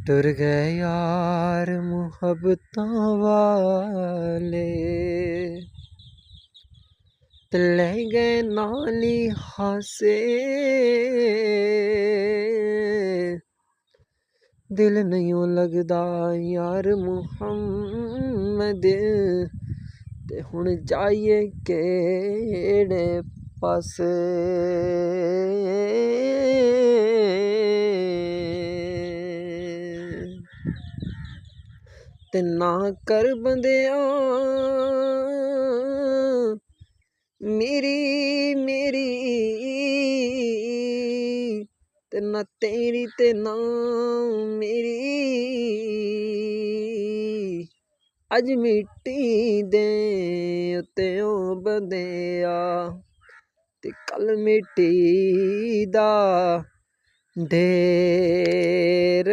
टुर गए यार मुहब्बतां वाले ते लै गए नाल ही हासे दिल नहीं लगदा यार मुहम्मद ते हुण जाइए केड़े पासे ते ना कर बंदिया मेरी मेरी ते ना तेरी ते ना मेरी अज मिट्टी दे उत्ते ओ बंदिया ते कल मिट्टी दा ढेर